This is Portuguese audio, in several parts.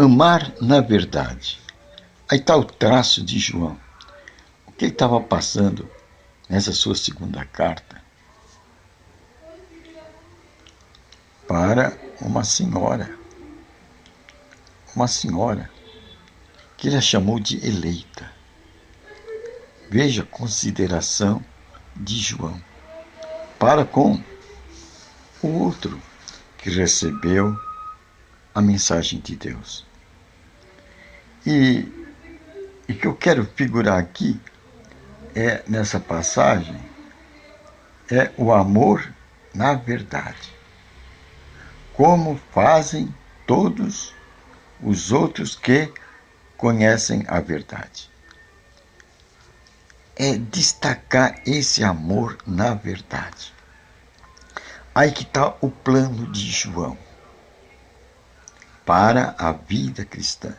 Amar na verdade. Aí está o traço de João. O que ele estava passando nessa sua segunda carta para uma senhora que ele a chamou de eleita. Veja a consideração de João para com o outro que recebeu a mensagem de Deus. E o que eu quero figurar aqui nessa passagem é o amor na verdade. Como fazem todos os outros que conhecem a verdade. É destacar esse amor na verdade. Aí que está o plano de João para a vida cristã.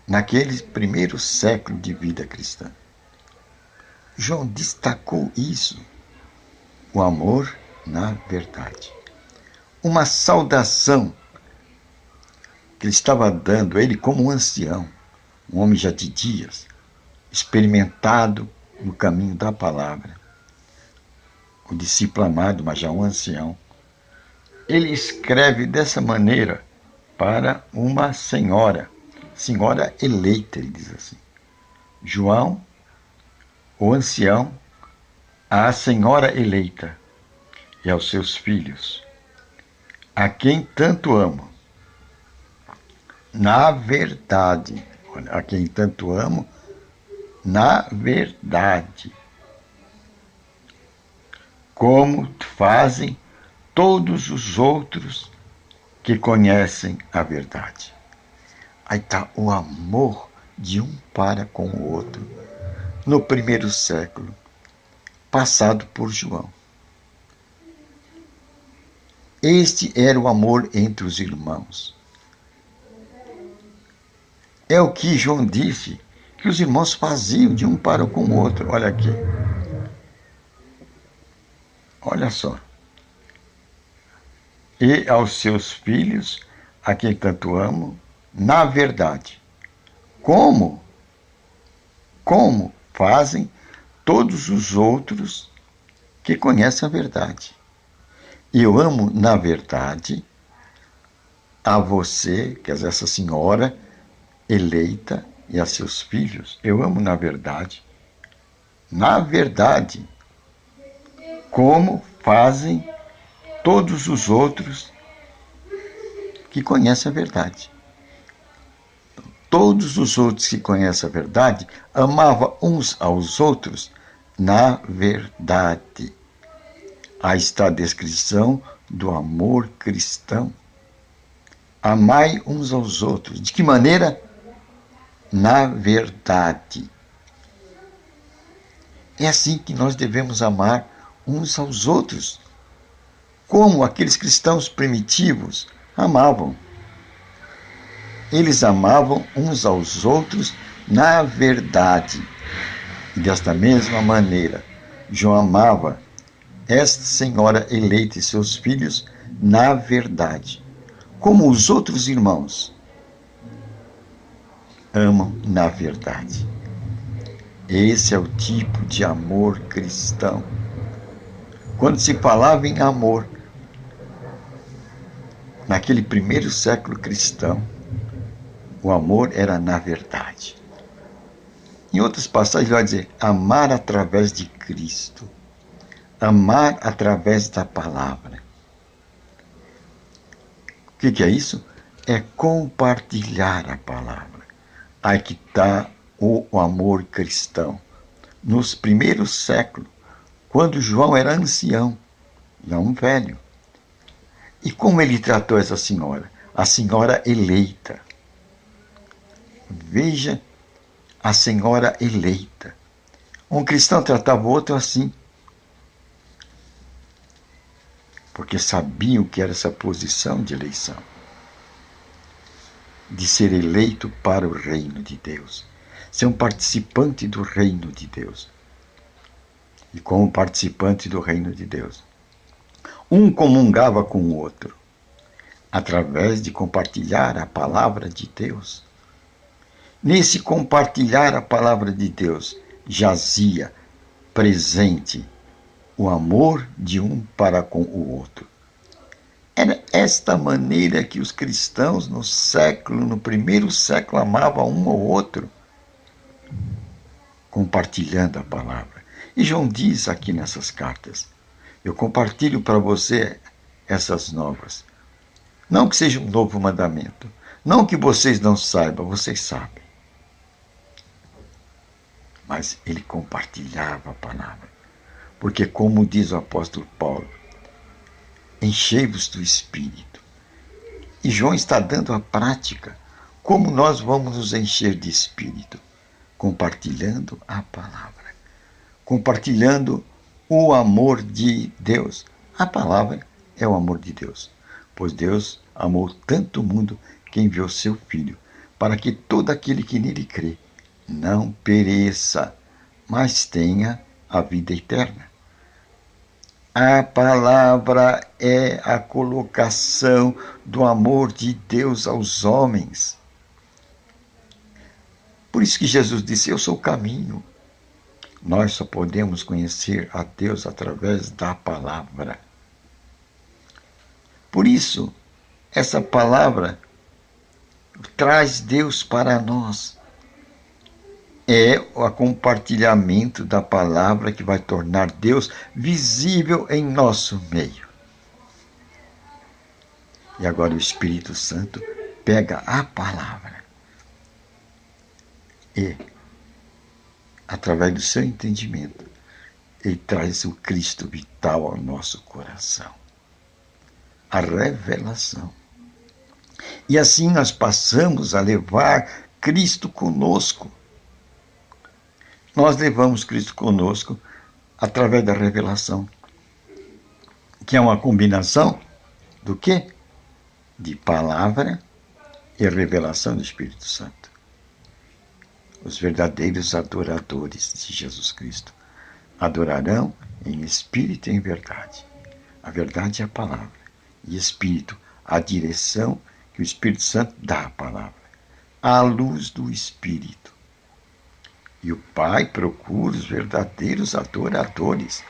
Naquele primeiro século de vida cristã. João destacou isso, o amor na verdade. Uma saudação que ele estava dando a ele como um ancião, um homem já de dias, experimentado no caminho da palavra, o discípulo amado, mas já um ancião. Ele escreve dessa maneira para uma senhora eleita, ele diz assim. João, o ancião, à senhora eleita e aos seus filhos, a quem tanto amo. Na verdade, a quem tanto amo, na verdade, como fazem todos os outros que conhecem a verdade. Aí está o amor de um para com o outro, no primeiro século, passado por João. Este era o amor entre os irmãos. É o que João disse que os irmãos faziam de um para com o outro. Olha aqui. Olha só. E aos seus filhos, a quem tanto amo, na verdade. Como fazem todos os outros que conhecem a verdade. Eu amo, na verdade, a você, quer dizer, essa senhora eleita e a seus filhos. Eu amo, na verdade, como fazem todos os outros que conhecem a verdade. Todos os outros que conhecem a verdade amavam uns aos outros na verdade. Aí está a descrição do amor cristão. Amai uns aos outros. De que maneira? Na verdade. É assim que nós devemos amar uns aos outros, como aqueles cristãos primitivos amavam. Eles amavam uns aos outros na verdade. E desta mesma maneira, João amava esta senhora eleita e seus filhos na verdade, como os outros irmãos amam na verdade. Esse é o tipo de amor cristão. Quando se falava em amor, naquele primeiro século cristão, o amor era na verdade. Em outras passagens vai dizer, amar através de Cristo. Amar através da palavra. O que é isso? É compartilhar a palavra. Aí que está o amor cristão. Nos primeiros séculos, quando João era ancião, já um velho. E como ele tratou essa senhora? A senhora eleita. Veja a senhora eleita. Um cristão tratava o outro assim. Porque sabiam que era essa posição de eleição. De ser eleito para o reino de Deus. Ser um participante do reino de Deus. E como participante do reino de Deus, um comungava com o outro. através de compartilhar a palavra de Deus. Nesse compartilhar a palavra de Deus, jazia presente o amor de um para com o outro. Era esta maneira que os cristãos no primeiro século, amavam um ao outro, compartilhando a palavra. E João diz aqui nessas cartas: eu compartilho para você essas novas. Não que seja um novo mandamento, não que vocês não saibam, vocês sabem. Mas ele compartilhava a palavra. Porque, como diz o apóstolo Paulo, enchei-vos do Espírito. E João está dando a prática. Como nós vamos nos encher de Espírito? Compartilhando a palavra. Compartilhando o amor de Deus. A palavra é o amor de Deus. Pois Deus amou tanto o mundo que enviou seu Filho, para que todo aquele que nele crê não pereça, mas tenha a vida eterna. A palavra é a colocação do amor de Deus aos homens. Por isso que Jesus disse: eu sou o caminho. Nós só podemos conhecer a Deus através da palavra. Por isso, essa palavra traz Deus para nós. É o compartilhamento da palavra que vai tornar Deus visível em nosso meio. E agora o Espírito Santo pega a palavra e, através do seu entendimento, ele traz o Cristo vital ao nosso coração. A revelação. E assim nós passamos a levar Cristo conosco. Nós levamos Cristo conosco através da revelação, que é uma combinação do quê? De palavra e revelação do Espírito Santo. Os verdadeiros adoradores de Jesus Cristo adorarão em espírito e em verdade. A verdade é a palavra, e espírito, a direção que o Espírito Santo dá à palavra, à luz do Espírito. E o Pai procura os verdadeiros adoradores,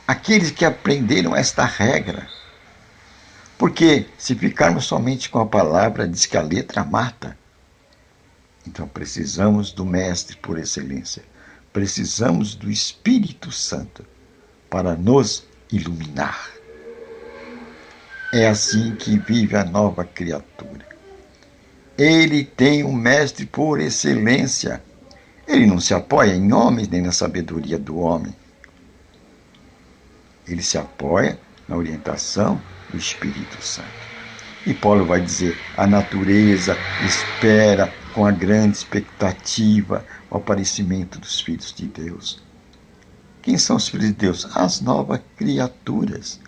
aqueles que aprenderam esta regra. Porque se ficarmos somente com a palavra, diz que a letra mata. Então precisamos do Mestre por excelência. Precisamos do Espírito Santo para nos iluminar. É assim que vive a nova criatura. Ele tem um Mestre por excelência. Ele não se apoia em homens nem na sabedoria do homem. Ele se apoia na orientação do Espírito Santo. E Paulo vai dizer: a natureza espera com a grande expectativa o aparecimento dos filhos de Deus. Quem são os filhos de Deus? As novas criaturas.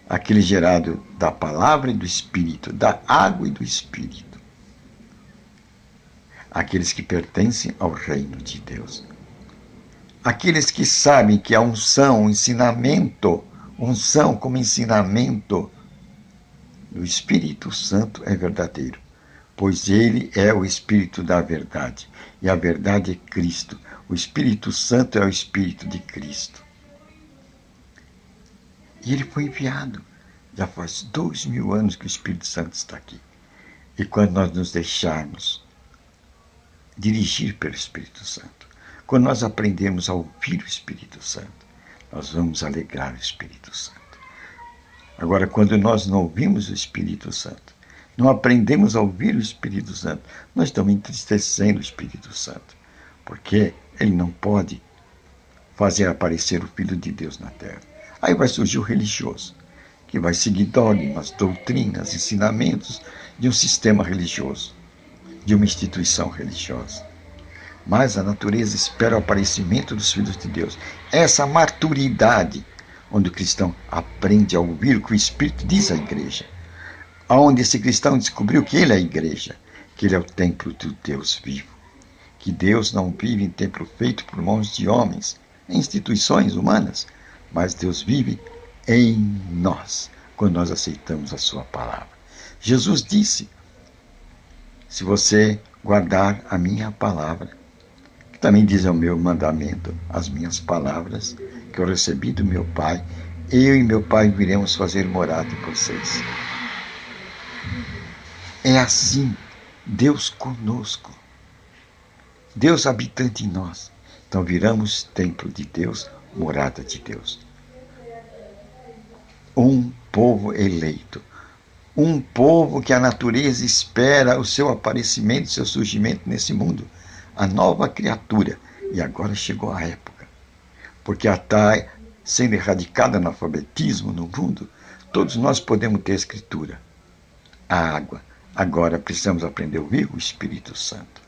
Aquele gerado da palavra e do Espírito, da água e do Espírito. Aqueles que pertencem ao reino de Deus. Aqueles que sabem que a unção, o ensinamento, unção como ensinamento do Espírito Santo é verdadeiro, pois ele é o Espírito da verdade, e a verdade é Cristo. O Espírito Santo é o Espírito de Cristo. E ele foi enviado. Já faz 2000 anos que o Espírito Santo está aqui. E quando nós nos deixarmos dirigir pelo Espírito Santo, quando nós aprendemos a ouvir o Espírito Santo, nós vamos alegrar o Espírito Santo. Agora, quando nós não ouvimos o Espírito Santo, não aprendemos a ouvir o Espírito Santo, nós estamos entristecendo o Espírito Santo, porque ele não pode fazer aparecer o Filho de Deus na terra. Aí vai surgir o religioso, que vai seguir dogmas, doutrinas, ensinamentos de um sistema religioso, de uma instituição religiosa. Mas a natureza espera o aparecimento dos filhos de Deus. Essa maturidade, onde o cristão aprende a ouvir o que o Espírito diz à igreja, onde esse cristão descobriu que ele é a igreja, que ele é o templo do Deus vivo, que Deus não vive em templo feito por mãos de homens, em instituições humanas, mas Deus vive em nós, quando nós aceitamos a sua palavra. Jesus disse: se você guardar a minha palavra, que também diz o meu mandamento, as minhas palavras que eu recebi do meu Pai, eu e meu Pai viremos fazer morada em vocês. É assim, Deus conosco, Deus habitante em nós. Então viramos templo de Deus, morada de Deus. Um povo eleito, um povo que a natureza espera o seu aparecimento, o seu surgimento nesse mundo, a nova criatura. E agora chegou a época, porque está sendo erradicado o analfabetismo no mundo. Todos nós podemos ter a Escritura, a água. Agora precisamos aprender a ouvir o Espírito Santo.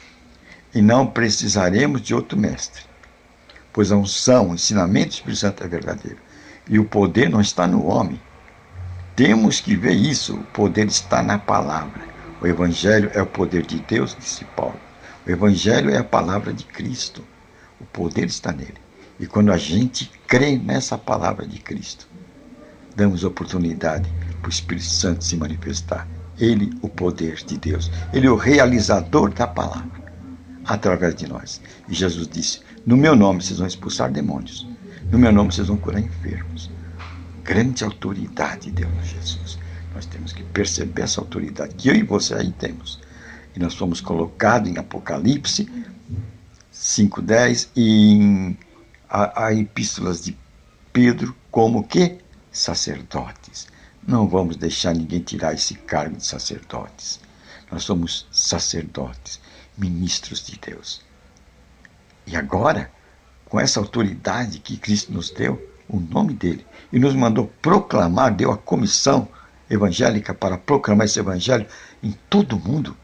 E não precisaremos de outro mestre, pois a unção, o ensinamento do Espírito Santo é verdadeiro. E o poder não está no homem. Temos que ver isso. O poder está na palavra. O Evangelho é o poder de Deus, disse Paulo. O Evangelho é a palavra de Cristo. O poder está nele. E quando a gente crê nessa palavra de Cristo, damos oportunidade para o Espírito Santo se manifestar. Ele, o poder de Deus. Ele é o realizador da palavra, através de nós. E Jesus disse: no meu nome vocês vão expulsar demônios. No meu nome vocês vão curar enfermos. Grande autoridade deu a Jesus. Nós temos que perceber essa autoridade que eu e você aí temos. E nós fomos colocados em Apocalipse 5:10 e em a epístolas de Pedro como que? Sacerdotes. Não vamos deixar ninguém tirar esse cargo de sacerdotes. Nós somos sacerdotes, ministros de Deus. E agora, com essa autoridade que Cristo nos deu, o nome dele, e nos mandou proclamar, deu a comissão evangélica para proclamar esse evangelho em todo o mundo,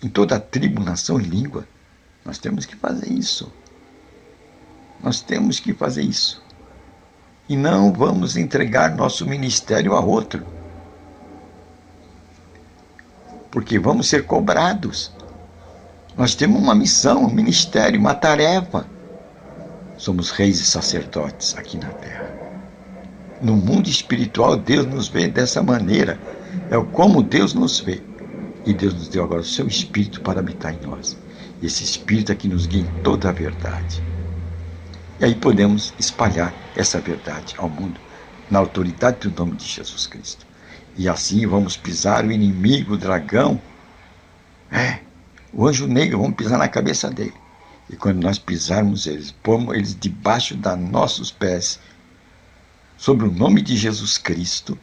em toda a tribo, nação e língua. Nós temos que fazer isso. Nós temos que fazer isso. E não vamos entregar nosso ministério a outro, porque vamos ser cobrados. Nós temos uma missão, um ministério, uma tarefa. Somos reis e sacerdotes aqui na terra. No mundo espiritual, Deus nos vê dessa maneira. É como Deus nos vê. E Deus nos deu agora o seu Espírito para habitar em nós. E esse Espírito é que nos guia em toda a verdade. E aí podemos espalhar essa verdade ao mundo, na autoridade do nome de Jesus Cristo. E assim vamos pisar o inimigo, o dragão, o anjo negro, vamos pisar na cabeça dele. E quando nós pisarmos eles, pomos eles debaixo dos nossos pés, sobre o nome de Jesus Cristo,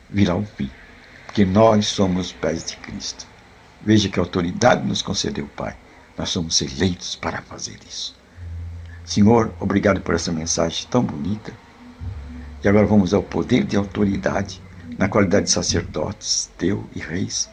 virá o fim. Porque nós somos os pés de Cristo. Veja que a autoridade nos concedeu o Pai. Nós somos eleitos para fazer isso. Senhor, obrigado por essa mensagem tão bonita. E agora vamos ao poder de autoridade, na qualidade de sacerdotes, teu e reis,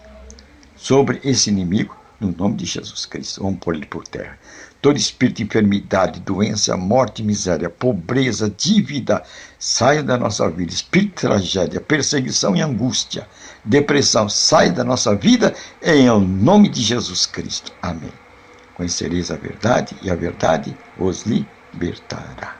sobre esse inimigo, no nome de Jesus Cristo. Vamos pôr ele por terra. Todo espírito de enfermidade, doença, morte, miséria, pobreza, dívida, saia da nossa vida. Espírito de tragédia, perseguição e angústia, depressão, saia da nossa vida em nome de Jesus Cristo. Amém. Conhecereis a verdade e a verdade os libertará.